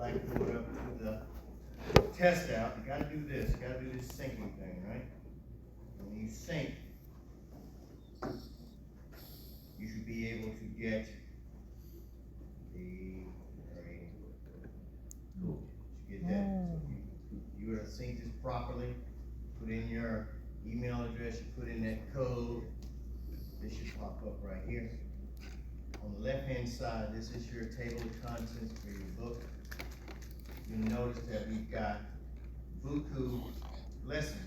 blackboard up to the test out, you gotta do this. You gotta do this syncing thing, right? When you sync, you should be able to get the, cool, you should get that. So you would have synced this properly, put in your email address, you put in that code, this should pop up right here. On the left-hand side, this is your table of contents for your book. You'll notice that we've got Buku lessons,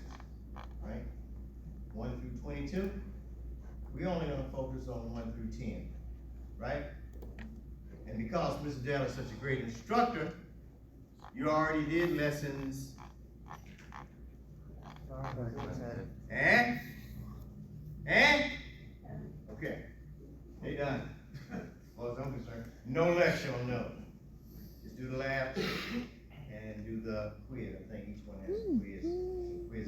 right? 1 through 22. We're only gonna focus on 1 through 10, right? And because Mr. Dell is such a great instructor, you already did lessons. And? Okay, they done. As far as I'm concerned, no lecture on those. Just do the lab and do the quiz. I think each one has a quiz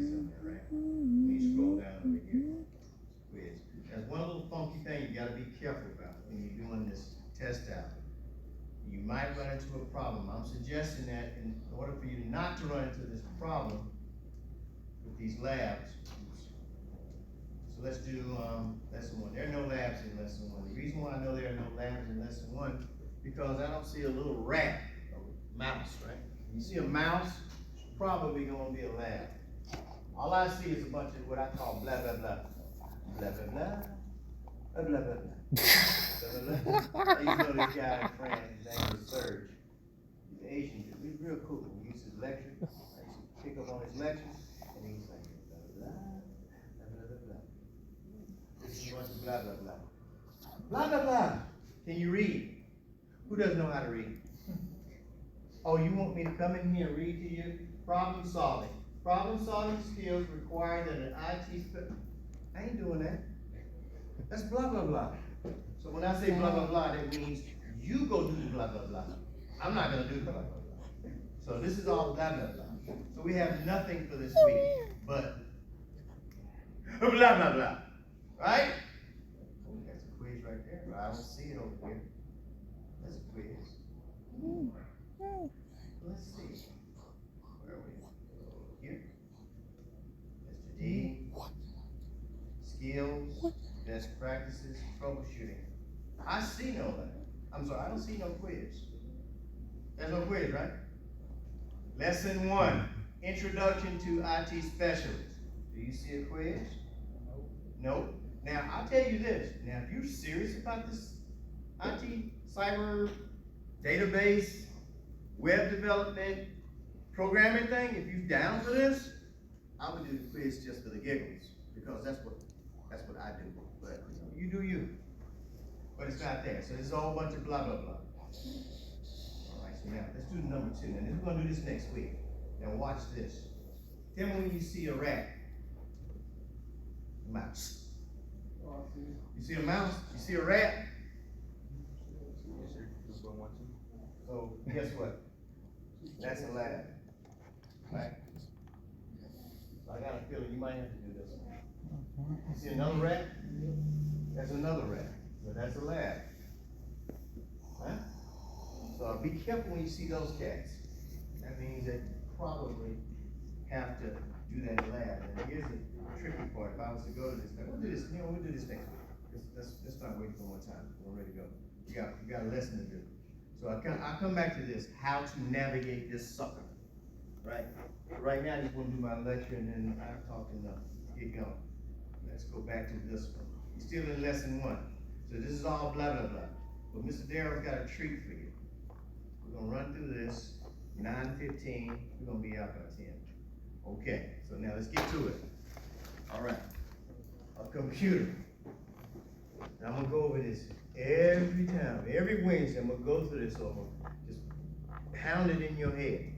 in there, right? When you scroll down over here, quiz. There's one little funky thing you gotta be careful about when you're doing this test out. You might run into a problem. I'm suggesting that in order for you not to run into this problem with these labs, so let's do lesson 1. There are no labs in lesson 1. The reason why I know there are no labs in lesson 1 because I don't see a little rat or mouse, right? You see a mouse, it's probably gonna be a lab. All I see is a bunch of what I call blah, blah, blah. Blah, blah, blah. Blah, blah, blah, blah. Blah, blah, blah. I used to know this guy in France, his name was Serge. He's Asian dude. He's real cool. When he used to lecture, I used to pick up on his lectures, and he was like, blah, blah, blah, blah, blah, blah. This is a bunch of blah, blah, blah. Blah, blah, blah. Can you read? Who doesn't know how to read? Oh, you want me to come in here and read to you? Problem solving. Problem solving skills require that an IT I ain't doing that. That's blah, blah, blah. So when I say blah, blah, blah, that means you go do the blah, blah, blah. I'm not gonna do the blah, blah, blah. So this is all blah, blah, blah. So we have nothing for this week, but blah, blah, blah. Right? Oh, that's a quiz right there. I don't see it over here. That's a quiz. Let's see. Where are we? Here. Mr. D. Skills, best practices, troubleshooting. I see no lab. I'm sorry, I don't see no quiz. There's no quiz, right? Lesson 1, Introduction to IT Specialists. Do you see a quiz? Nope. Now, I'll tell you this. Now, if you're serious about this IT, cyber, database, web development, programming thing, if you're down for this, I would do the quiz just for the giggles, because that's what I do. But you do you. But it's not there. So this is a whole bunch of blah, blah, blah. All right, so now let's do number 2. And then we're going to do this next week. Now watch this. Tell me when you see a rat. Mouse. You see a mouse? You see a rat? So guess what? That's a lab. Right? So I got a feeling you might have to do this one. You see another rat? That's another rat. So that's a lab. Huh? So be careful when you see those cats. That means that you probably have to do that lab. And here's the tricky part. If I was to go to this, we'll do this. We'll do this next week. Let's not wait for one time. We're ready to go. You got a lesson to do. So I come back to this: how to navigate this sucker. Right. So right now, I just want to do my lecture, and then I'm talking enough. Get going. Let's go back to this one. You're still in lesson 1. So this is all blah, blah, blah. But Mr. Darrell's got a treat for you. We're gonna run through this, 9:15, we're gonna be out by 10. Okay, so now let's get to it. All right, a computer. Now I'm gonna go over this every time, every Wednesday, I'm gonna go through this over. Just pound it in your head.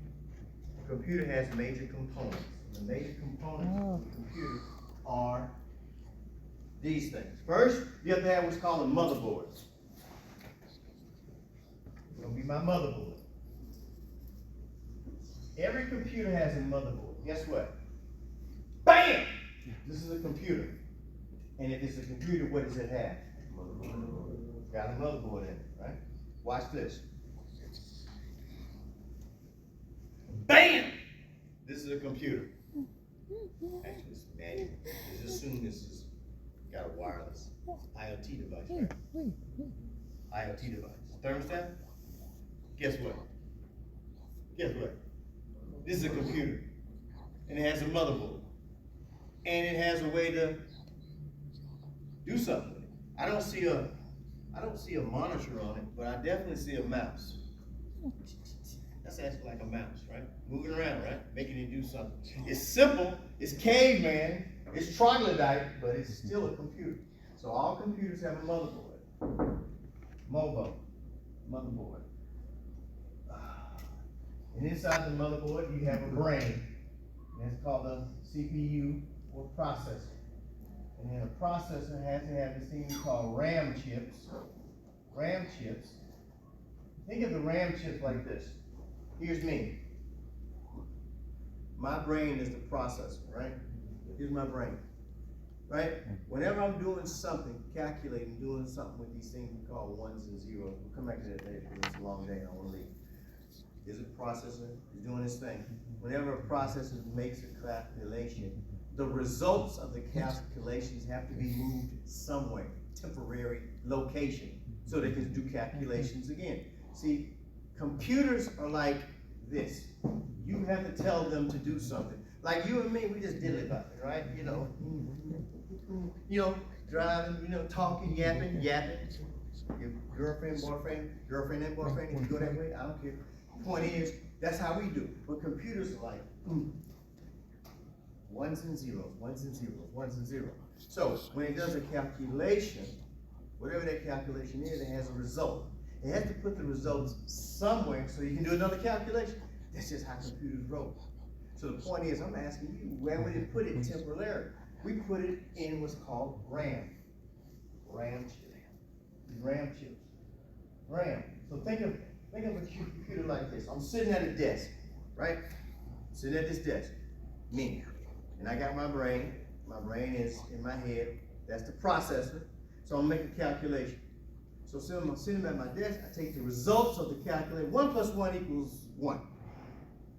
A computer has major components. The major components of the computer are these things. First, you have to have what's called a motherboard. It's gonna be my motherboard. Every computer has a motherboard. Guess what? BAM! This is a computer. And if it's a computer, what does it have? Got a motherboard in it, right? Watch this. is a computer. Actually, it's manual. Just assume this is got a wireless IoT device, right? IoT device. Thermostat? Guess what? Guess what? This is a computer. And it has a motherboard. And it has a way to do something with it. I don't see a monitor on it, but I definitely see a mouse. That's actually like a mouse, right? Moving around, right? Making it do something. It's simple, it's caveman, it's troglodyte, but it's still a computer. So all computers have a motherboard. Motherboard. And inside the motherboard, you have a brain. And it's called a CPU or processor. And then a processor has to have this thing called RAM chips. RAM chips. Think of the RAM chips like this. Here's me. My brain is the processor, right? Here's my brain, right? Whenever I'm doing something, calculating, doing something with these things we call ones and zeros. We'll come back to that later because it's a long day and I want to leave. Is a processor is doing its thing. Whenever a processor makes a calculation, the results of the calculations have to be moved somewhere, temporary location, so they can do calculations again. See, computers are like this. You have to tell them to do something. Like you and me, we just dilly about it, right? You know, driving, talking, yapping. Your girlfriend and boyfriend, if you go that way, I don't care. Point is, that's how we do. But computers are like, ones and zeros, ones and zeros, ones and zeros. So when it does a calculation, whatever that calculation is, it has a result. It has to put the results somewhere so you can do another calculation. That's just how computers roll. So the point is, I'm asking you, where would it put it temporarily? We put it in what's called RAM. RAM chips. RAM chips. RAM. So think of a computer like this. I'm sitting at a desk, right? Sitting at this desk. Me. And I got my brain. My brain is in my head. That's the processor. So I'm making a calculation. So I'm sitting at my desk, I take the results of the calculation. 1 plus 1 equals 1.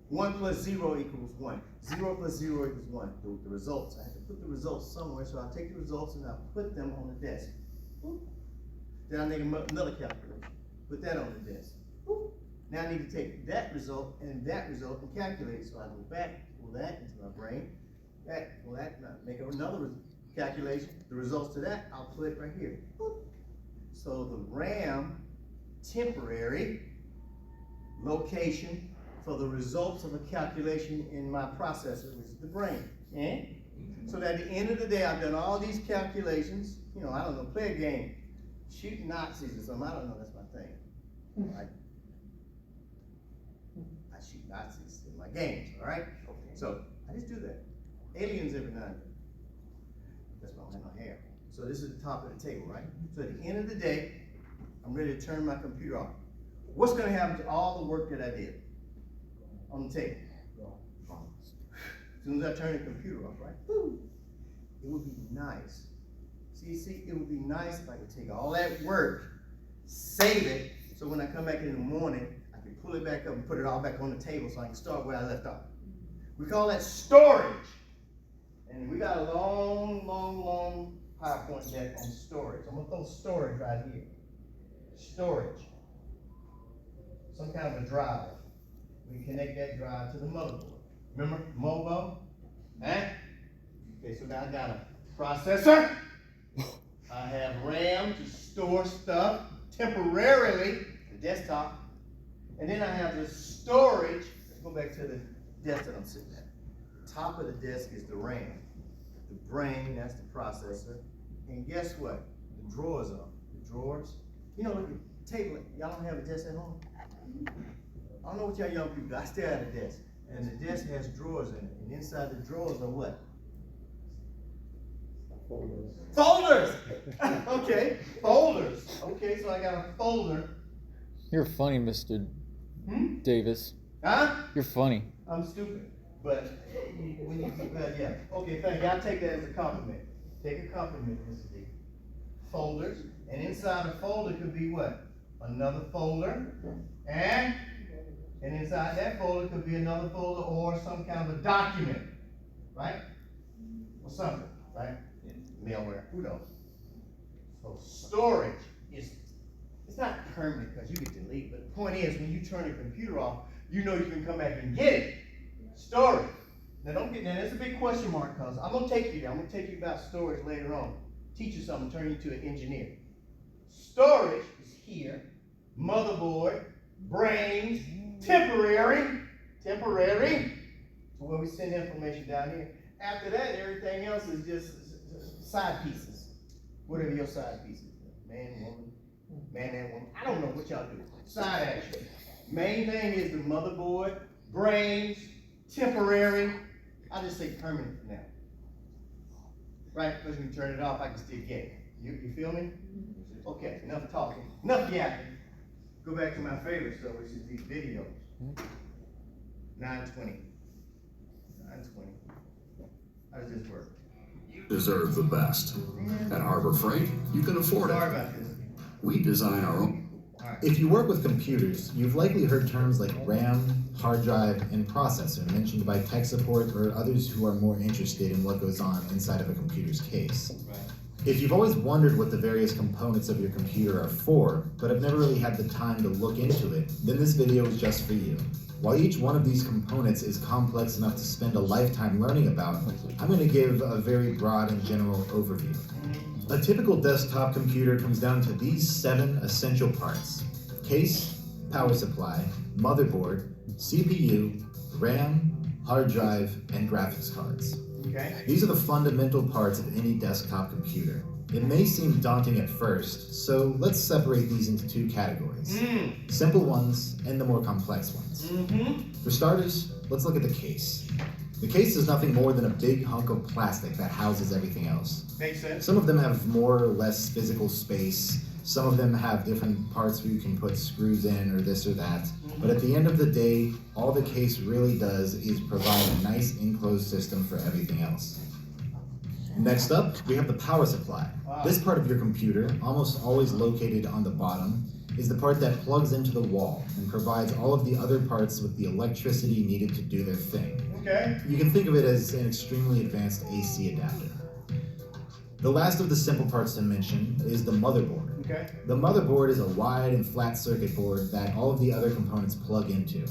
1 plus 0 equals 1. 0 plus 0 equals 1. The results. I have to put the results somewhere, so I take the results and I put them on the desk. Then I make another calculation. Put that on the desk. Now I need to take that result and calculate it. So I go back, pull that into my brain. Pull that, make another calculation. The results to that, I'll put it right here. So the RAM temporary location for the results of a calculation in my processor, which is the brain. So that at the end of the day, I've done all these calculations. I don't know, play a game. Shoot Nazis or something, I don't know, that's my thing. I shoot Nazis in my games, all right? So I just do that. Aliens every now and then. That's why I don't have no hair. So this is the top of the table, right? So at the end of the day, I'm ready to turn my computer off. What's going to happen to all the work that I did on the table? As soon as I turn the computer off, right? It would be nice. See, it would be nice if I could take all that work, save it, so when I come back in the morning, I can pull it back up and put it all back on the table so I can start where I left off. We call that storage. And we got a long PowerPoint deck on storage. I'm going to throw storage right here. Storage. Some kind of a drive. We connect that drive to the motherboard. Remember, MOBO? Okay, so now I got a processor. I have RAM to store stuff temporarily, the desktop. And then I have the storage. Let's go back to the desk that I'm sitting at. The top of the desk is the RAM. The brain, that's the processor. And guess what? The drawers are. The drawers. Look at the table. Y'all don't have a desk at home? I don't know what y'all young people do. I stay at a desk. And the desk has drawers in it. And inside the drawers are what? Folders! Okay, folders. Okay, so I got a folder. You're funny, Mr. Davis. Huh? You're funny. I'm stupid. But when you yeah. Okay, thank you. I'll take that as a compliment. Take a compliment, Mr. D. Folders. And inside a folder could be what? Another folder. And And inside that folder could be another folder or some kind of a document, right? Or something, right? Malware, who knows? So storage it's not permanent because you can delete, but the point is when you turn your computer off, you know you can come back and get it. Storage. Now don't get that, that's a big question mark because I'm gonna take you there. I'm gonna take you about storage later on. Teach you something, turn you to an engineer. Storage is here, motherboard, brains, temporary, to where we send information down here. After that, everything else is just side pieces. Whatever your side pieces. Man, woman. I don't know what y'all do. Side action. Main thing is the motherboard, brains, temporary. I'll just say permanent for now. Right? Because when you turn it off, I can still get it. You feel me? Okay, enough talking. Enough yapping. Go back to my favorite stuff, which is these videos. 920. How does this work? You deserve the best. At Harbor Freight, you can afford Sorry it. about this. We design our own. If you work with computers, you've likely heard terms like RAM, hard drive, and processor mentioned by tech support or others who are more interested in what goes on inside of a computer's case. Right. If you've always wondered what the various components of your computer are for, but have never really had the time to look into it, then this video is just for you. While each one of these components is complex enough to spend a lifetime learning about, I'm going to give a very broad and general overview. A typical desktop computer comes down to these 7 essential parts: case, power supply, motherboard, CPU, RAM, hard drive, and graphics cards. Okay. These are the fundamental parts of any desktop computer. It may seem daunting at first, so let's separate these into 2 categories. Simple ones and the more complex ones. For starters, let's look at the case. The case is nothing more than a big hunk of plastic that houses everything else. Makes sense. Some of them have more or less physical space. Some of them have different parts where you can put screws in or this or that. But at the end of the day, all the case really does is provide a nice enclosed system for everything else. Next up, we have the power supply. This part of your computer, almost always located on the bottom, is the part that plugs into the wall and provides all of the other parts with the electricity needed to do their thing. Okay. You can think of it as an extremely advanced AC adapter. The last of the simple parts to mention is the motherboard. Okay. The motherboard is a wide and flat circuit board that all of the other components plug into.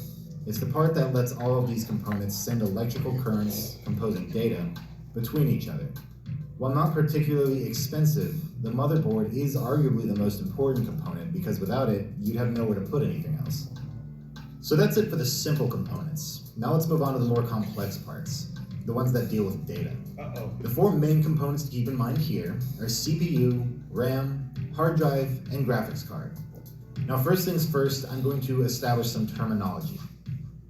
It's the part that lets all of these components send electrical currents composing data between each other. While not particularly expensive, the motherboard is arguably the most important component because without it, you'd have nowhere to put anything else. So that's it for the simple components. Now let's move on to the more complex parts, the ones that deal with data. The 4 main components to keep in mind here are CPU, RAM, hard drive, and graphics card. Now first things first, I'm going to establish some terminology.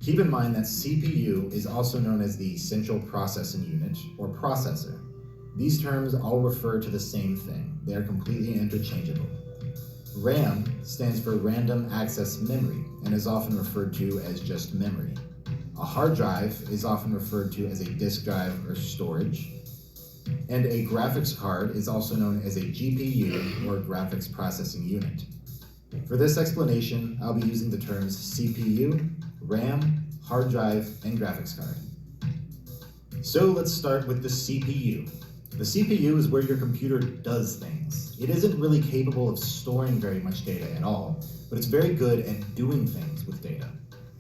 Keep in mind that CPU is also known as the Central Processing Unit, or processor. These terms all refer to the same thing. They are completely interchangeable. RAM stands for Random Access Memory and is often referred to as just memory. A hard drive is often referred to as a disk drive or storage. And a graphics card is also known as a GPU or Graphics Processing Unit. For this explanation, I'll be using the terms CPU, RAM, hard drive, and graphics card. So let's start with the CPU. The CPU is where your computer does things. It isn't really capable of storing very much data at all, but it's very good at doing things with data.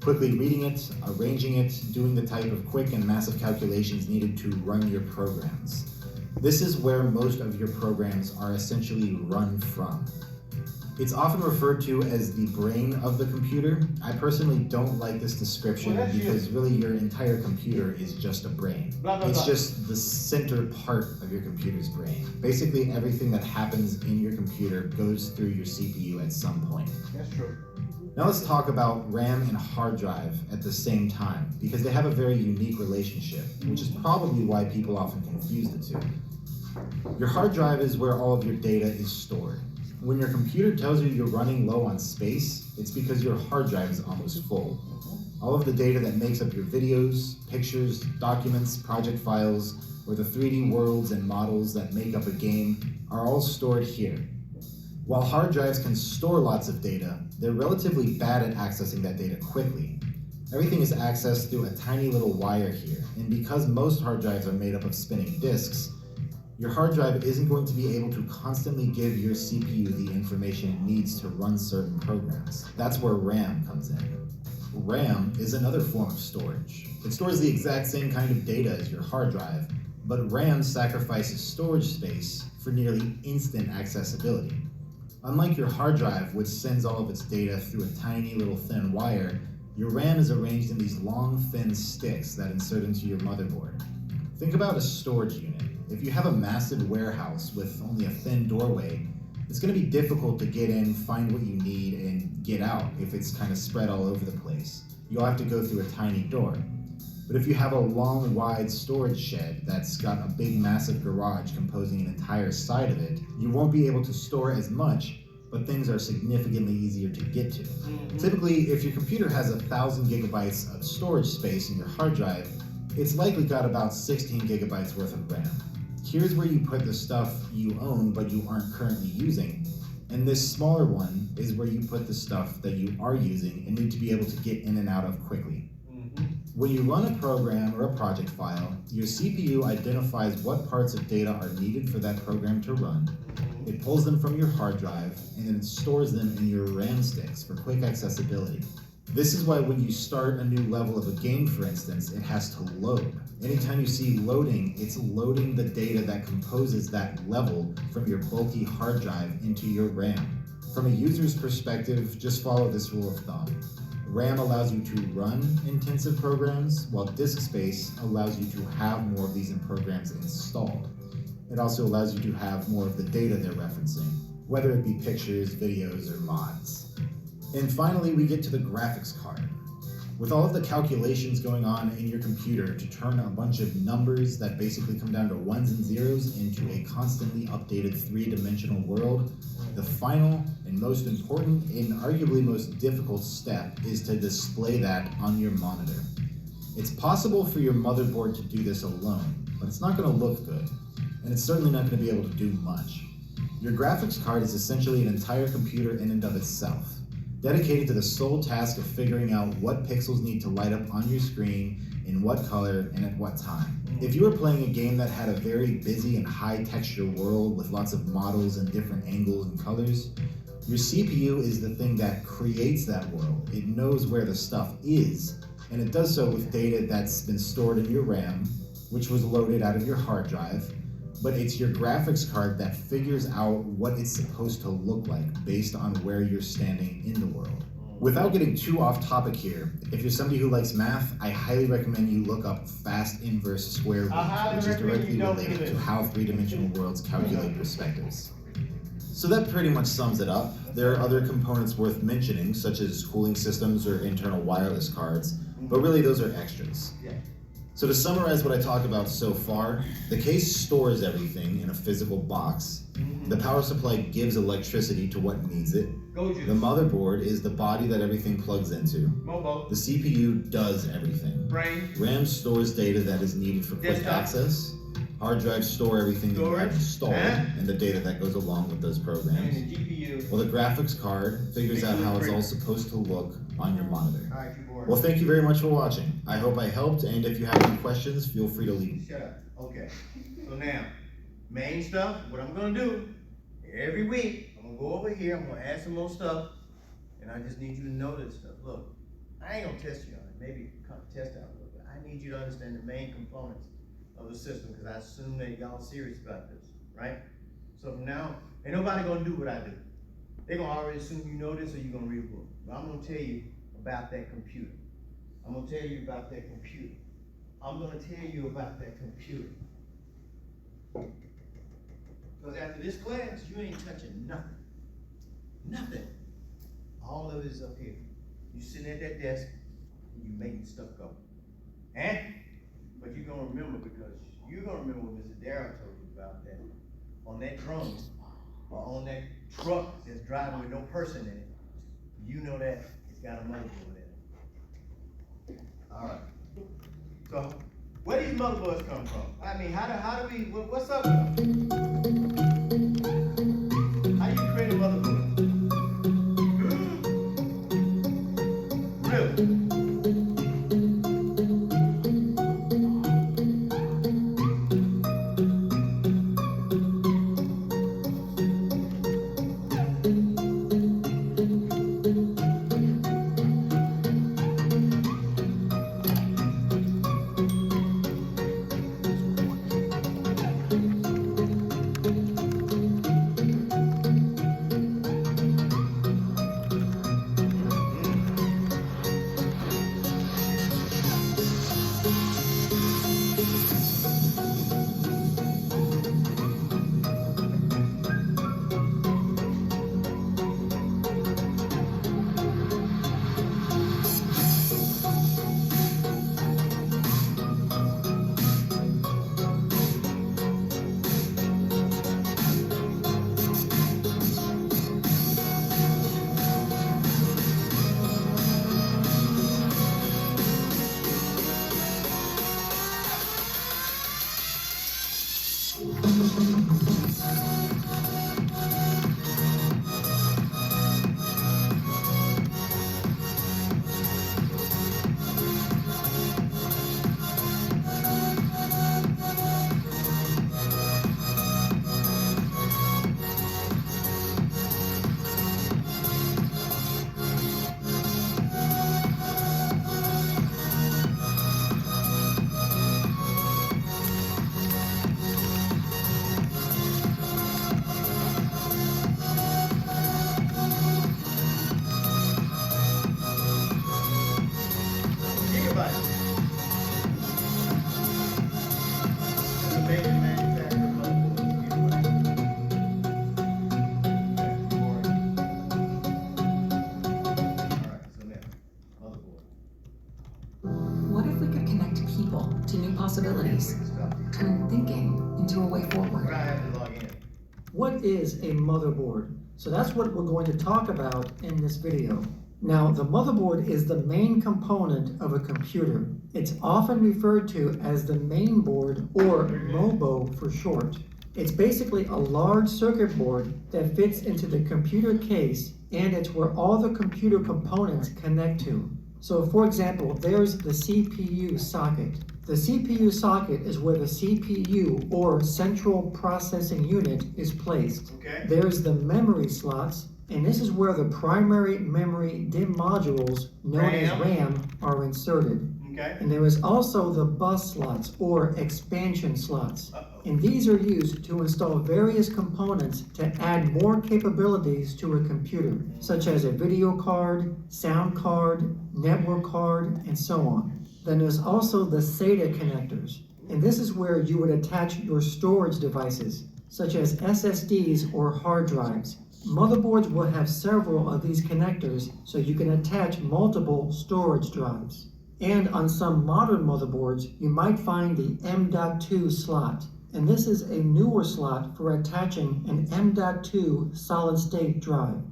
Quickly reading it, arranging it, doing the type of quick and massive calculations needed to run your programs. This is where most of your programs are essentially run from. It's often referred to as the brain of the computer. I personally don't like this description because really your entire computer is just a brain. It's just the center part of your computer's brain. Basically everything that happens in your computer goes through your CPU at some point. That's true. Now let's talk about RAM and hard drive at the same time because they have a very unique relationship, which is probably why people often confuse the two. Your hard drive is where all of your data is stored. When your computer tells you you're running low on space, it's because your hard drive is almost full. All of the data that makes up your videos, pictures, documents, project files, or the 3D worlds and models that make up a game are all stored here. While hard drives can store lots of data, they're relatively bad at accessing that data quickly. Everything is accessed through a tiny little wire here, and because most hard drives are made up of spinning disks, your hard drive isn't going to be able to constantly give your CPU the information it needs to run certain programs. That's where RAM comes in. RAM is another form of storage. It stores the exact same kind of data as your hard drive, but RAM sacrifices storage space for nearly instant accessibility. Unlike your hard drive, which sends all of its data through a tiny little thin wire, your RAM is arranged in these long, thin sticks that insert into your motherboard. Think about a storage unit. If you have a massive warehouse with only a thin doorway, it's going to be difficult to get in, find what you need, and get out if it's kind of spread all over the place. You'll have to go through a tiny door. But if you have a long, wide storage shed that's got a big, massive garage composing an entire side of it, you won't be able to store as much, but things are significantly easier to get to. Typically, if your computer has 1,000 gigabytes of storage space in your hard drive, it's likely got about 16 gigabytes worth of RAM. Here's where you put the stuff you own but you aren't currently using, and this smaller one is where you put the stuff that you are using and need to be able to get in and out of quickly. When you run a program or a project file, your CPU identifies what parts of data are needed for that program to run. It pulls them from your hard drive, and then it stores them in your RAM sticks for quick accessibility. This is why when you start a new level of a game, for instance, it has to load. Anytime you see loading, it's loading the data that composes that level from your bulky hard drive into your RAM. From a user's perspective, just follow this rule of thumb. RAM allows you to run intensive programs, while disk space allows you to have more of these programs installed. It also allows you to have more of the data they're referencing, whether it be pictures, videos, or mods. And finally, we get to the graphics card. With all of the calculations going on in your computer to turn a bunch of numbers that basically come down to ones and zeros into a constantly updated three-dimensional world, the final and most important and arguably most difficult step is to display that on your monitor. It's possible for your motherboard to do this alone, but it's not going to look good, and it's certainly not going to be able to do much. Your graphics card is essentially an entire computer in and of itself, dedicated to the sole task of figuring out what pixels need to light up on your screen, in what color, and at what time. If you were playing a game that had a very busy and high texture world with lots of models and different angles and colors, your CPU is the thing that creates that world. It knows where the stuff is, and it does so with data that's been stored in your RAM, which was loaded out of your hard drive, but it's your graphics card that figures out what it's supposed to look like based on where you're standing in the world. Without getting too off topic here, if you're somebody who likes math, I highly recommend you look up fast inverse square root, which is directly related to how three-dimensional worlds calculate perspectives. So that pretty much sums it up. There are other components worth mentioning, such as cooling systems or internal wireless cards, but really those are extras. So to summarize what I talked about so far, the case stores everything in a physical box. The power supply gives electricity to what needs it. The motherboard is the body that everything plugs into. The CPU does everything. RAM stores data that is needed for quick access. Hard drives store everything that you have installed and the data that goes along with those programs. Well, the graphics card figures out how it's all supposed to look on your monitor. Well, thank you very much for watching. I hope I helped, and if you have any questions, feel free to leave. Shut up. Okay. So now, main stuff, what I'm gonna do, every week, I'm gonna go over here, I'm gonna add some more stuff, and I just need you to know this stuff. Look, I ain't gonna test you on it, maybe test out a little bit. I need you to understand the main components of the system, because I assume that y'all serious about this, right? So from now, ain't nobody gonna do what I do. They're gonna already assume you know this or you're gonna read a book. But I'm gonna tell you about that computer. I'm gonna tell you about that computer. I'm gonna tell you about that computer. Because after this class, you ain't touching nothing. Nothing. All of it is up here. You sitting at that desk and you making stuff go. But you're gonna remember, because you're gonna remember what Mr. Darrell told you about that. On that drone, or on that truck that's driving with no person in it, you know that it's got a motherboard in it. All right. So, where these motherboards come from? I mean, how do we, what's up with them? How do you create a motherboard? Really? right. It's a major manufacturer of motherboards, Alright, so now, motherboard. What if we could connect people to new possibilities? Turn thinking into a way forward. I have to log in. What is a motherboard? So that's what we're going to talk about in this video. Now, the motherboard is the main component of a computer. It's often referred to as the main board, or MOBO for short. It's basically a large circuit board that fits into the computer case, and it's where all the computer components connect to. So for example, there's the CPU socket. The CPU socket is where the CPU, or central processing unit, is placed. Okay. There's the memory slots, and this is where the primary memory DIMM modules, known as RAM, are inserted. Okay. And there is also the bus slots, or expansion slots. Uh-oh. And these are used to install various components to add more capabilities to a computer, such as a video card, sound card, network card, and so on. Then there's also the SATA connectors, and this is where you would attach your storage devices, such as SSDs or hard drives. Motherboards will have several of these connectors, so you can attach multiple storage drives. And on some modern motherboards, you might find the M.2 slot, and this is a newer slot for attaching an M.2 solid-state drive.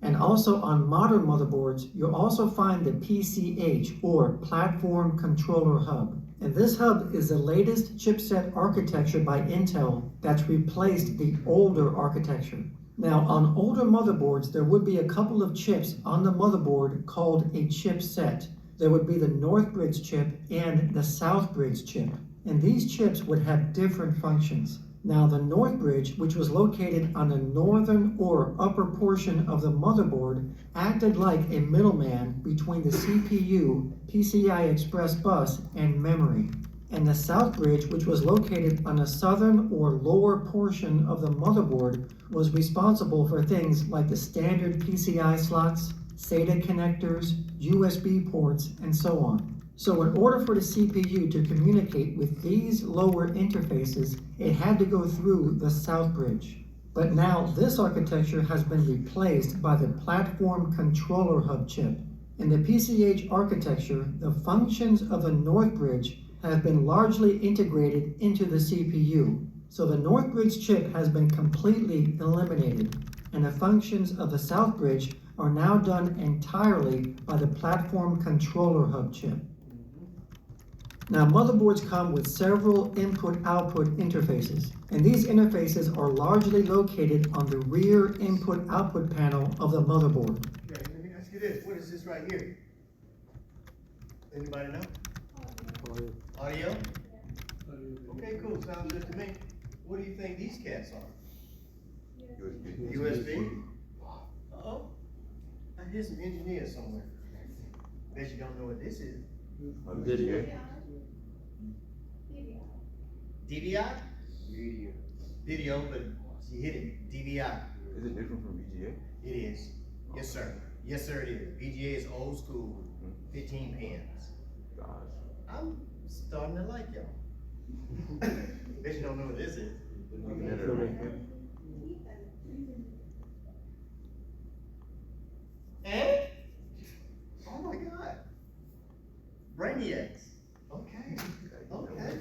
And also on modern motherboards, you'll also find the PCH, or Platform Controller Hub. And this hub is the latest chipset architecture by Intel that's replaced the older architecture. Now, on older motherboards, there would be a couple of chips on the motherboard called a chipset. There would be the Northbridge chip and the Southbridge chip. And these chips would have different functions. Now, the Northbridge, which was located on the northern or upper portion of the motherboard, acted like a middleman between the CPU, PCI Express bus, and memory. And the Southbridge, which was located on the southern or lower portion of the motherboard, was responsible for things like the standard PCI slots, SATA connectors, USB ports, and so on. So in order for the CPU to communicate with these lower interfaces, it had to go through the Southbridge. But now this architecture has been replaced by the Platform Controller Hub chip. In the PCH architecture, the functions of the Northbridge have been largely integrated into the CPU. So the Northbridge chip has been completely eliminated, and the functions of the Southbridge are now done entirely by the Platform Controller Hub chip. Now, motherboards come with several input-output interfaces, and these interfaces are largely located on the rear input-output panel of the motherboard. Okay, let me ask you this. What is this right here? Anybody know? Audio? Okay, cool. Sounds good to me. What do you think these cats are? USB? Uh-oh. I hear some engineers somewhere. Bet you don't know what this is. Video. DVI? Video, but she hit it. DVI. Is it different from VGA? It is. Yes, sir. Yes, sir, it is. VGA is old school, 15 pins. Gosh. I'm starting to like y'all. Bet you don't know what this is. And? Oh my God. Brainiacs. Okay. Okay.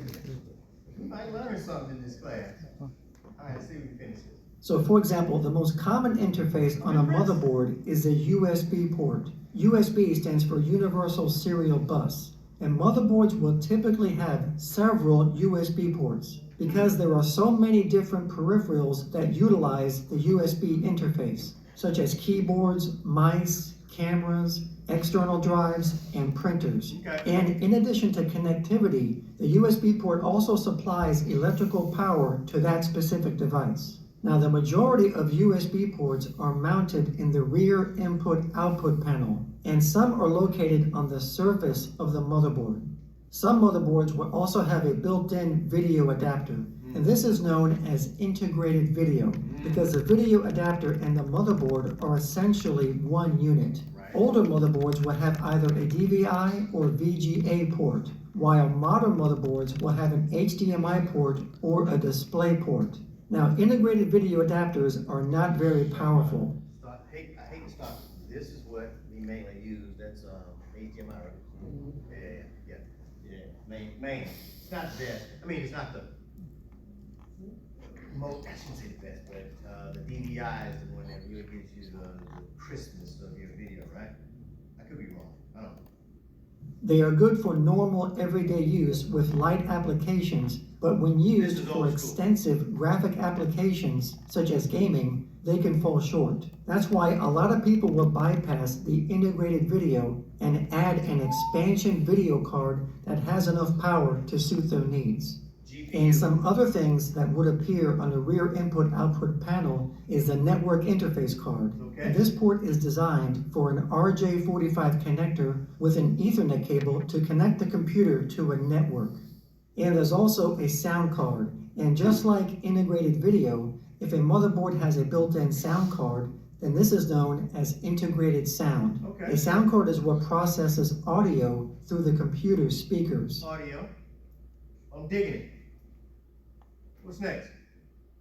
We might learn something in this class. All right, let's see if we can finish this. So for example, the most common interface on a motherboard is a USB port. USB stands for Universal Serial Bus, and motherboards will typically have several USB ports because there are so many different peripherals that utilize the USB interface, such as keyboards, mice, cameras, external drives, and printers. Okay. And in addition to connectivity, the USB port also supplies electrical power to that specific device. Now, the majority of USB ports are mounted in the rear input-output panel, and some are located on the surface of the motherboard. Some motherboards will also have a built-in video adapter, and this is known as integrated video, because the video adapter and the motherboard are essentially one unit. Right. Older motherboards will have either a DVI or VGA port, while modern motherboards will have an HDMI port or a display port. Now, integrated video adapters are not very powerful. I hate to stop. This is what we mainly use. That's HDMI. Right? Yeah. Main. It's not the best. I mean, it's not the most. I shouldn't say the best, but the DVI is the one that really gives you the crispness of your video, right? I could be wrong. I don't know. They are good for normal everyday use with light applications, but when used This is for old school. extensive graphic applications, such as gaming, they can fall short. That's why a lot of people will bypass the integrated video and add an expansion video card that has enough power to suit their needs. And some other things that would appear on the rear input-output panel is the network interface card. Okay. And this port is designed for an RJ45 connector with an Ethernet cable to connect the computer to a network. And there's also a sound card. And just like integrated video, if a motherboard has a built-in sound card, then this is known as integrated sound. Okay. A sound card is what processes audio through the computer's speakers. Audio. I'm digging it. What's next?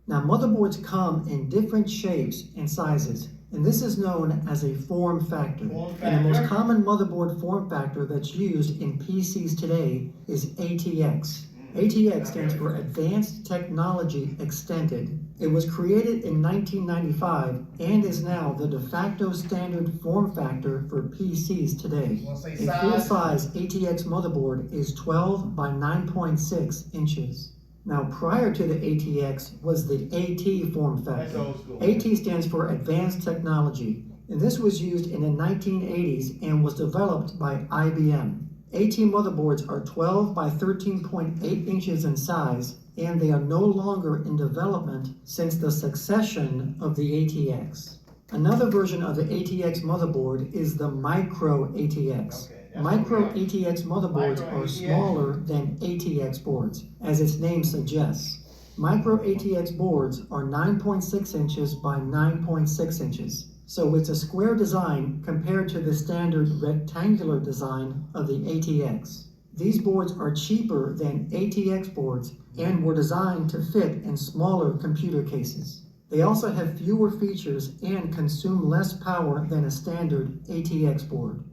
Now, motherboards come in different shapes and sizes, and this is known as a form factor. And the most common motherboard form factor that's used in PCs today is ATX. ATX stands for Advanced Technology Extended. It was created in 1995 and is now the de facto standard form factor for PCs today. A full-size ATX motherboard is 12 by 9.6 inches. Now, prior to the ATX was the AT form That's factor. old school. AT stands for Advanced Technology, and this was used in the 1980s and was developed by IBM. AT motherboards are 12 by 13.8 inches in size, and they are no longer in development since the succession of the ATX. Another version of the ATX motherboard is the Micro ATX. Okay, that's Micro what we got. ATX motherboards Micro are ATX. smaller than ATX boards, as its name suggests. Micro ATX boards are 9.6 inches by 9.6 inches. So it's a square design compared to the standard rectangular design of the ATX. These boards are cheaper than ATX boards and were designed to fit in smaller computer cases. They also have fewer features and consume less power than a standard ATX board.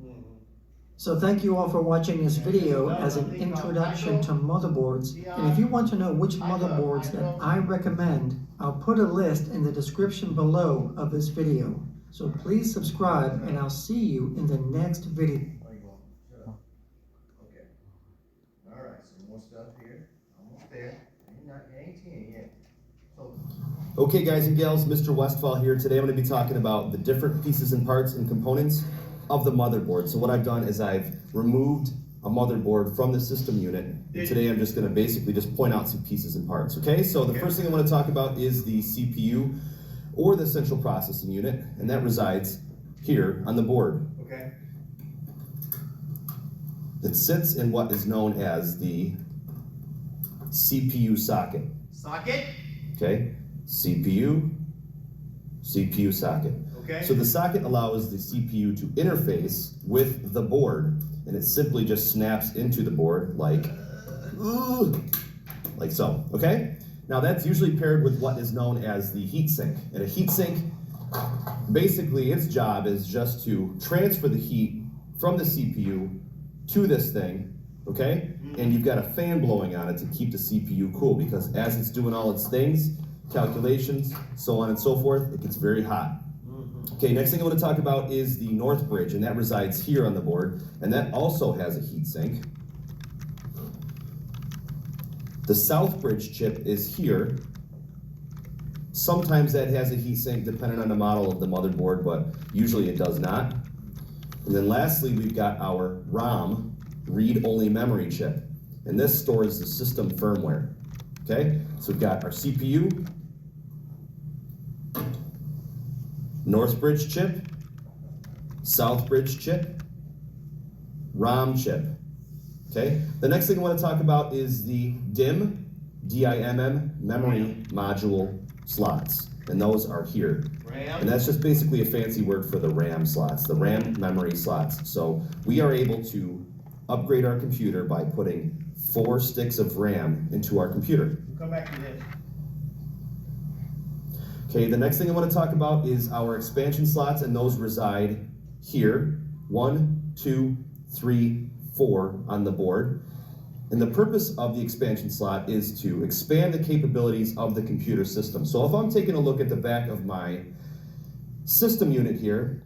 So thank you all for watching this video as an introduction to motherboards. And if you want to know which motherboards that I recommend, I'll put a list in the description below of this video. So please subscribe and I'll see you in the next video. Where you going? Shut up. Okay. All right, some more stuff here. Almost there. You ain't 10 yet. So, Okay, guys and gals, Mr. Westfall here. Today I'm going to be talking about the different pieces and parts and components of the motherboard. So what I've done is I've removed a motherboard from the system unit. And today I'm just going to basically just point out some pieces and parts. Okay, so the first thing I want to talk about is the CPU, or the central processing unit, and that resides here on the board. okay. It sits in what is known as the CPU socket. Socket. Okay, CPU socket. Okay. So the socket allows the CPU to interface with the board, and it simply just snaps into the board like so, okay? Now that's usually paired with what is known as the heatsink. And a heatsink, basically its job is just to transfer the heat from the CPU to this thing, okay? And you've got a fan blowing on it to keep the CPU cool, because as it's doing all its things, calculations, so on and so forth, it gets very hot. Okay, next thing I want to talk about is the North Bridge, and that resides here on the board, and that also has a heatsink. The South Bridge chip is here. Sometimes that has a heatsink depending on the model of the motherboard, but usually it does not. And then lastly, we've got our ROM, read-only memory chip, and this stores the system firmware. Okay, so we've got our CPU, North Bridge chip, South Bridge chip, ROM chip. Okay, the next thing I want to talk about is the DIMM, D-I-M-M, memory module slots. and those are here. RAM. And that's just basically a fancy word for the RAM slots, the RAM memory slots. So we are able to upgrade our computer by putting 4 sticks of RAM into our computer. We'll come back to this. Okay, the next thing I want to talk about is our expansion slots, and those reside here. 1, 2, 3, 4 on the board. And the purpose of the expansion slot is to expand the capabilities of the computer system. So if I'm taking a look at the back of my system unit here,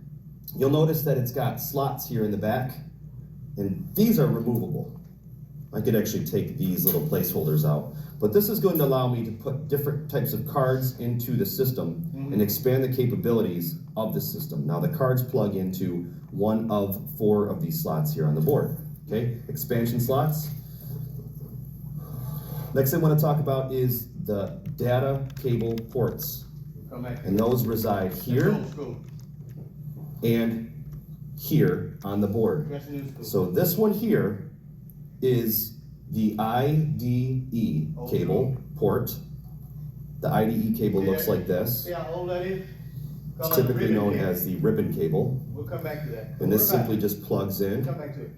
you'll notice that it's got slots here in the back, and these are removable. I could actually take these little placeholders out, but this is going to allow me to put different types of cards into the system and expand the capabilities of the system. Now the cards plug into one of 4 of these slots here on the board. Okay, expansion slots. Next thing I want to talk about is the data cable ports, We'll come back to and those reside here Old school. and here on the board. That's new school. So this one here is the IDE cable port. The IDE cable looks like this. See how old that is? It's Call it typically ribbon known cable. as the ribbon cable, We'll come back to that. and this We're back. simply just plugs in. Come back to it.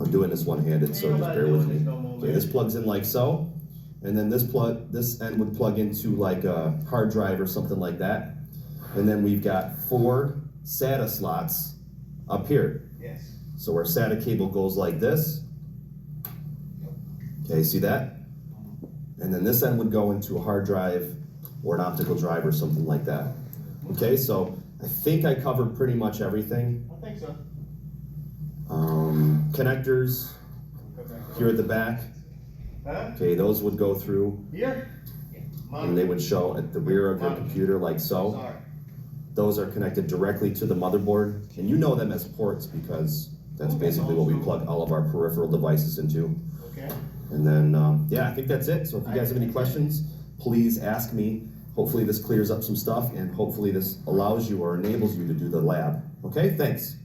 I'm doing this one-handed, so Ain't just nobody bear with doing me. this no more, Okay, man. this plugs in like so, and then this end would plug into like a hard drive or something like that. And then we've got 4 SATA slots up here. Yes. So our SATA cable goes like this. Okay, see that? And then this end would go into a hard drive or an optical drive or something like that. Okay, so I think I covered pretty much everything. I think so. Connectors Come back. here at the back. Huh? Okay, those would go through Here? and they would show at the rear of your computer like so. Sorry. Those are connected directly to the motherboard, and you know them as ports because that's basically what we plug all of our peripheral devices into. Okay. And then, yeah, I think that's it. So if you guys have any questions, please ask me. Hopefully this clears up some stuff, and hopefully this allows you or enables you to do the lab. Okay, thanks.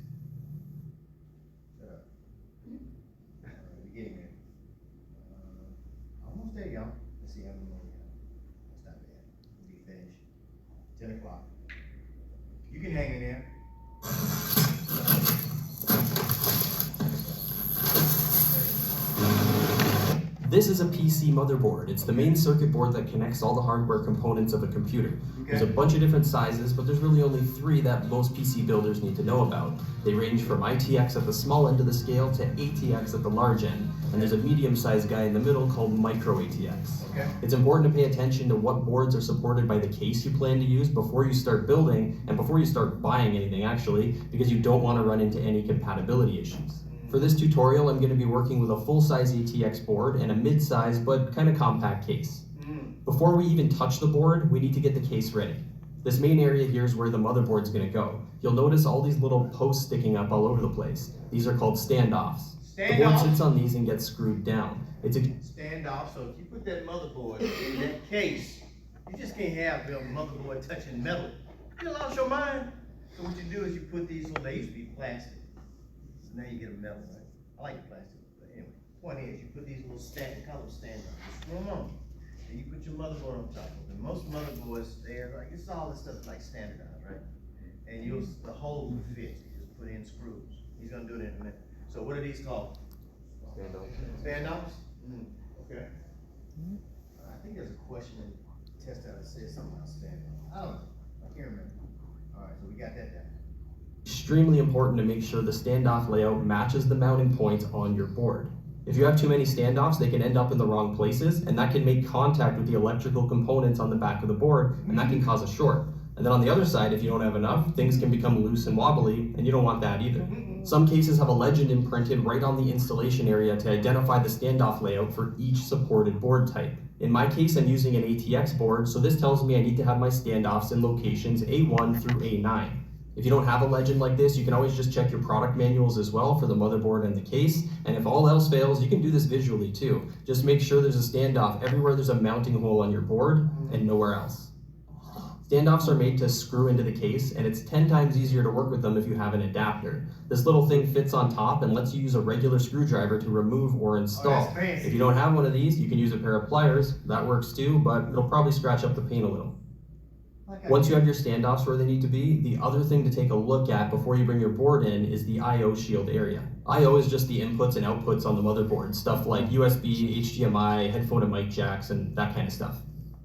We're getting there. Almost there, y'all. Let's see how many more we got. That's not bad. We'll be finished. 10 o'clock. You can hang in there. This is a PC motherboard. It's the main circuit board that connects all the hardware components of a computer. There's a bunch of different sizes, but there's really only 3 that most PC builders need to know about. They range from ITX at the small end of the scale to ATX at the large end, and there's a medium-sized guy in the middle called Micro ATX. Okay. It's important to pay attention to what boards are supported by the case you plan to use before you start building, and before you start buying anything actually, because you don't want to run into any compatibility issues. For this tutorial, I'm going to be working with a full-size ATX board and a mid-size but kind of compact case. Before we even touch the board, we need to get the case ready. This main area here is where the motherboard's going to go. You'll notice all these little posts sticking up all over the place. These are called standoffs. The board sits on these and gets screwed down. Stand off, so if you put that motherboard in that case, you just can't have the motherboard touching metal. You lost your mind. So what you do is you put these little, they used to be plastic. So now you get a metal, right? I like the plastic, but anyway. Point is, you put these little color stand up, you screw them on. And you put your motherboard on top of it. Most motherboards, they're like, it's all this stuff like standardized, right? And the hole will fit, you just put in screws. He's gonna do it in a minute. So what are these called? Standoffs? Okay. I think there's a question in the test that says something about standoff. I don't know, I can't remember. All right, so we got that down. Extremely important to make sure the standoff layout matches the mounting points on your board. If you have too many standoffs, they can end up in the wrong places, and that can make contact with the electrical components on the back of the board, and that can cause a short. And then on the other side, if you don't have enough, things can become loose and wobbly, and you don't want that either. Some cases have a legend imprinted right on the installation area to identify the standoff layout for each supported board type. In my case, I'm using an ATX board, so this tells me I need to have my standoffs in locations A1 through A9. If you don't have a legend like this, you can always just check your product manuals as well for the motherboard and the case, and if all else fails, you can do this visually too. Just make sure there's a standoff everywhere there's a mounting hole on your board and nowhere else. Standoffs are made to screw into the case, and it's 10 times easier to work with them if you have an adapter. This little thing fits on top and lets you use a regular screwdriver to remove or install. that's fancy. If you don't have one of these, you can use a pair of pliers. That works too, but it'll probably scratch up the paint a little. Once you have your standoffs where they need to be, the other thing to take a look at before you bring your board in is the I/O shield area. I/O is just the inputs and outputs on the motherboard, stuff like USB, HDMI, headphone and mic jacks, and that kind of stuff.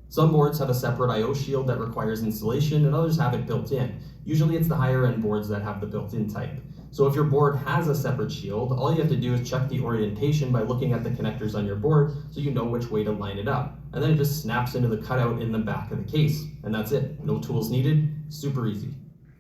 Some boards have a separate I/O shield that requires installation, and others have it built in. Usually it's the higher end boards that have the built-in type. So if your board has a separate shield, all you have to do is check the orientation by looking at the connectors on your board so you know which way to line it up. And then it just snaps into the cutout in the back of the case. And that's it. No tools needed, super easy.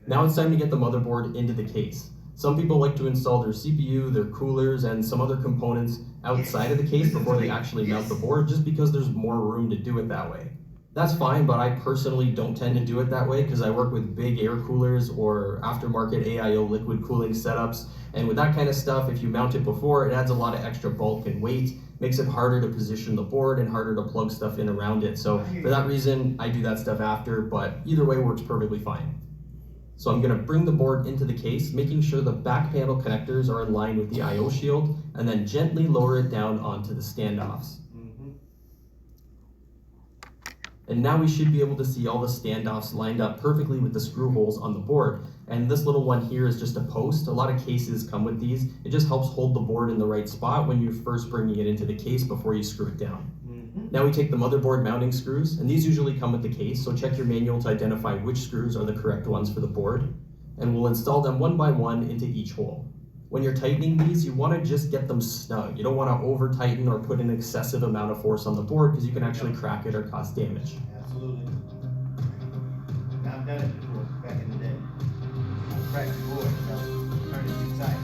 Now it's time to get the motherboard into the case. Some people like to install their CPU, their coolers, and some other components outside of the case before they actually mount the board, just because there's more room to do it that way. That's fine, but I personally don't tend to do it that way because I work with big air coolers or aftermarket AIO liquid cooling setups. And with that kind of stuff, if you mount it before, it adds a lot of extra bulk and weight, makes it harder to position the board and harder to plug stuff in around it. So for that reason, I do that stuff after, but either way works perfectly fine. So I'm gonna bring the board into the case, making sure the back panel connectors are in line with the I/O shield, and then gently lower it down onto the standoffs. And now we should be able to see all the standoffs lined up perfectly with the screw holes on the board. And this little one here is just a post. A lot of cases come with these. It just helps hold the board in the right spot when you're first bringing it into the case before you screw it down. Now we take the motherboard mounting screws, and these usually come with the case, so check your manual to identify which screws are the correct ones for the board. And we'll install them one by one into each hole. When you're tightening these, you want to just get them snug. You don't want to over tighten or put an excessive amount of force on the board because you can actually crack it or cause damage. Absolutely. I've done it before, back in the day. I cracked the board, turned it too tight.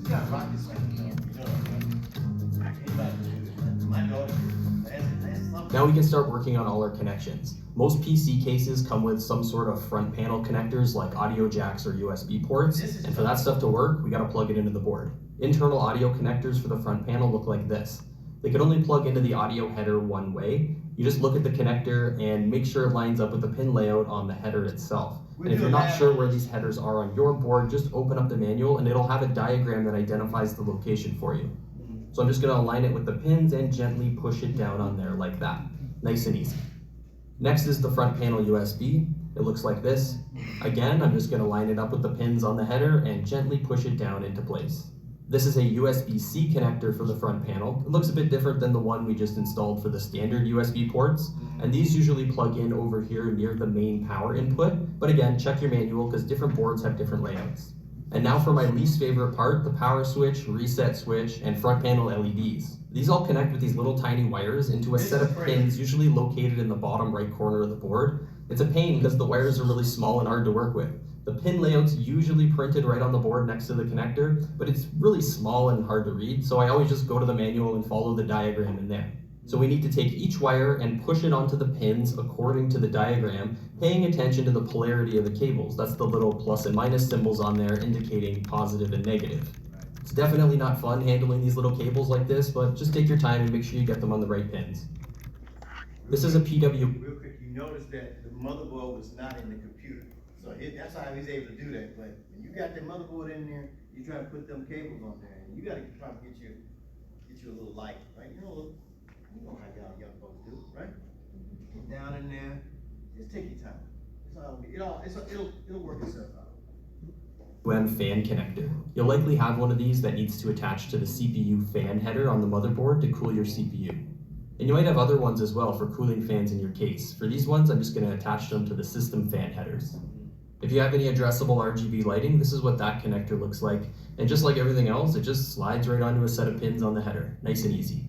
You gotta rock this thing, you know. Anybody can do it. My daughter, that's something. Now we can start working on all our connections. Most PC cases come with some sort of front panel connectors like audio jacks or USB ports, and for that stuff to work, we gotta plug it into the board. Internal audio connectors for the front panel look like this. They can only plug into the audio header one way. You just look at the connector and make sure it lines up with the pin layout on the header itself. And if you're not sure where these headers are on your board, just open up the manual and it'll have a diagram that identifies the location for you. So I'm just gonna align it with the pins and gently push it down on there like that. Nice and easy. Next is the front panel USB. It looks like this. Again, I'm just gonna line it up with the pins on the header and gently push it down into place. This is a USB-C connector for the front panel. It looks a bit different than the one we just installed for the standard USB ports, and these usually plug in over here near the main power input, but again, check your manual because different boards have different layouts. And now for my least favorite part, the power switch, reset switch, and front panel LEDs. These all connect with these little tiny wires into a set of pins usually located in the bottom right corner of the board. It's a pain because the wires are really small and hard to work with. The pin layout's usually printed right on the board next to the connector, but it's really small and hard to read, so I always just go to the manual and follow the diagram in there. So we need to take each wire and push it onto the pins according to the diagram, paying attention to the polarity of the cables. That's the little plus and minus symbols on there indicating positive and negative. It's definitely not fun handling these little cables like this, but just take your time and make sure you get them on the right pins. This is a PW. Real quick, you notice that the motherboard was not in the computer. So that's how he's able to do that. But when you got that motherboard in there, you try to put them cables on there, and you gotta try to get you a little light, right? You know how y'all young folks do, right? Get down in there, just take your time. It'll work itself out. Fan connector. You'll likely have one of these that needs to attach to the CPU fan header on the motherboard to cool your CPU. And you might have other ones as well for cooling fans in your case. For these ones, I'm just going to attach them to the system fan headers. If you have any addressable RGB lighting, this is what that connector looks like. And just like everything else, it just slides right onto a set of pins on the header. Nice and easy.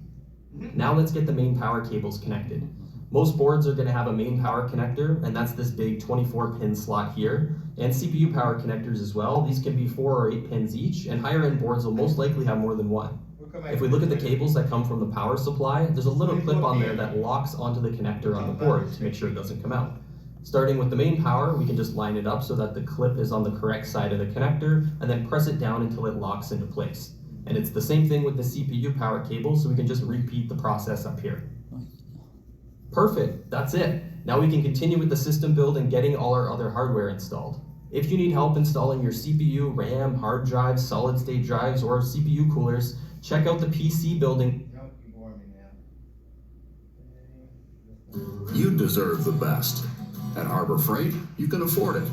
Now let's get the main power cables connected. Most boards are going to have a main power connector, and that's this big 24-pin slot here. And CPU power connectors as well. These can be 4 or 8 pins each, and higher end boards will most likely have more than one. If we look at the cables that come from the power supply, there's a little clip on there that locks onto the connector on the board to make sure it doesn't come out. Starting with the main power, we can just line it up so that the clip is on the correct side of the connector, and then press it down until it locks into place. And it's the same thing with the CPU power cable, so we can just repeat the process up here. Perfect, that's it. Now we can continue with the system build and getting all our other hardware installed. If you need help installing your CPU, RAM, hard drives, solid state drives, or CPU coolers, check out the PC building. Nope, you boring me now. You deserve the best. At Harbor Freight, you can afford it.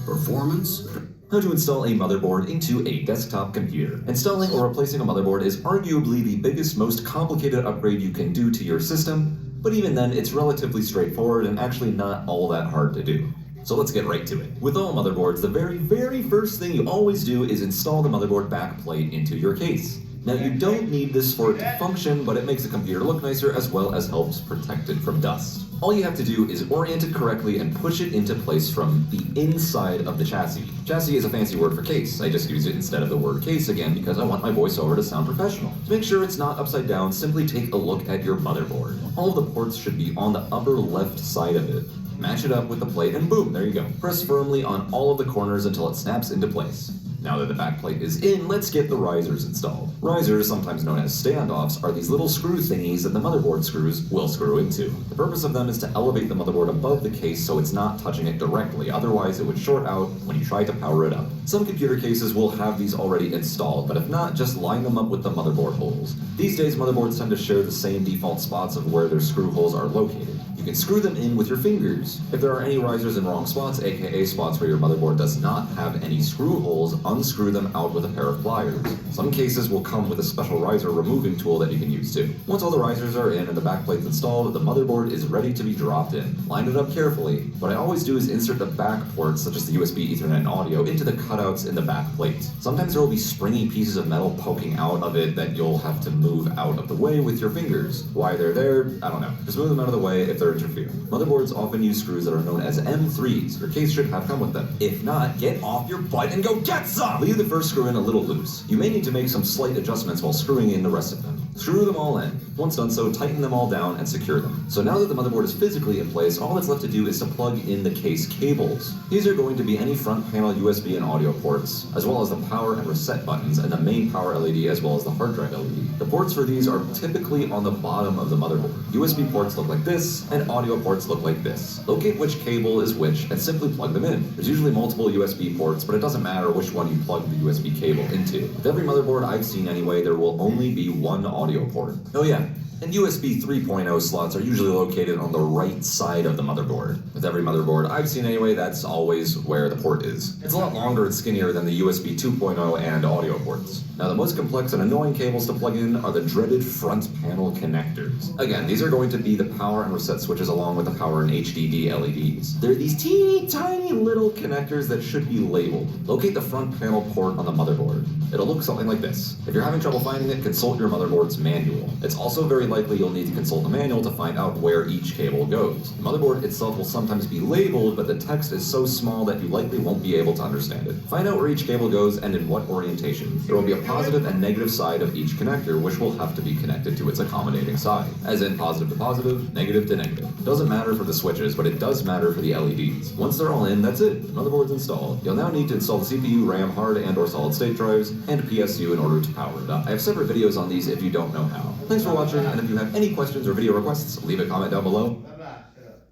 Performance. How to install a motherboard into a desktop computer. Installing or replacing a motherboard is arguably the biggest, most complicated upgrade you can do to your system, but even then it's relatively straightforward and actually not all that hard to do. So let's get right to it. With all motherboards, the very first thing you always do is install the motherboard backplate into your case. Now you don't need this for it to function, but it makes the computer look nicer as well as helps protect it from dust. All you have to do is orient it correctly and push it into place from the inside of the chassis. Chassis is a fancy word for case. I just use it instead of the word case again because I want my voiceover to sound professional. To make sure it's not upside down, simply take a look at your motherboard. All of the ports should be on the upper left side of it. Match it up with the plate and boom, there you go. Press firmly on all of the corners until it snaps into place. Now that the backplate is in, let's get the risers installed. Risers, sometimes known as standoffs, are these little screw thingies that the motherboard screws will screw into. The purpose of them is to elevate the motherboard above the case so it's not touching it directly, otherwise it would short out when you try to power it up. Some computer cases will have these already installed, but if not, just line them up with the motherboard holes. These days, motherboards tend to share the same default spots of where their screw holes are located. You can screw them in with your fingers. If there are any risers in wrong spots, aka spots where your motherboard does not have any screw holes, unscrew them out with a pair of pliers. Some cases will come with a special riser removing tool that you can use too. Once all the risers are in and the backplate's installed, the motherboard is ready to be dropped in. Line it up carefully. What I always do is insert the back ports, such as the USB, Ethernet, and audio, into the cutouts in the back plate. Sometimes there will be springy pieces of metal poking out of it that you'll have to move out of the way with your fingers. Why they're there, I don't know. Just move them out of the way if they're interfering. Motherboards often use screws that are known as M3s. Your case should have come with them. If not, get off your butt and go get some! Leave the first screw in a little loose. You may need to make some slight adjustments while screwing in the rest of them. Screw them all in. Once done so, tighten them all down and secure them. So now that the motherboard is physically in place, all that's left to do is to plug in the case cables. These are going to be any front panel USB and audio ports, as well as the power and reset buttons and the main power LED as well as the hard drive LED. The ports for these are typically on the bottom of the motherboard. USB ports look like this, and audio ports look like this. Locate which cable is which and simply plug them in. There's usually multiple USB ports, but it doesn't matter which one you plug the USB cable into. With every motherboard I've seen anyway, there will only be one audio port. Oh yeah, and USB 3.0 slots are usually located on the right side of the motherboard. With every motherboard I've seen anyway, that's always where the port is. It's a lot longer and skinnier than the USB 2.0 and audio ports. Now the most complex and annoying cables to plug in are the dreaded front panel connectors. Again, these are going to be the power and reset switches along with the power and HDD LEDs. They're these teeny tiny little connectors that should be labeled. Locate the front panel port on the motherboard. It'll look something like this. If you're having trouble finding it, consult your motherboard's manual. It's also very likely you'll need to consult the manual to find out where each cable goes. The motherboard itself will sometimes be labeled, but the text is so small that you likely won't be able to understand it. Find out where each cable goes and in what orientation. There will be a positive and negative side of each connector, which will have to be connected to its accommodating side. As in positive to positive, negative to negative. It doesn't matter for the switches, but it does matter for the LEDs. Once they're all in, that's it. The motherboard's installed. You'll now need to install the CPU, RAM, hard and or solid state drives, and PSU in order to power it up. I have separate videos on these if you don't know how. Thanks for watching, and if you have any questions or video requests, leave a comment down below. Blah, blah, shut up.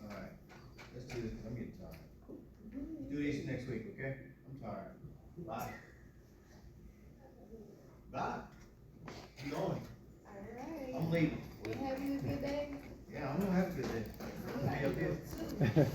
All right, let's do this, I'm getting tired. Do these next week, okay? I'm tired. Bye. Bye. I'm going. Alright. I'm leaving. You having a good day? Yeah, I'm gonna have a good day. I'll be up here.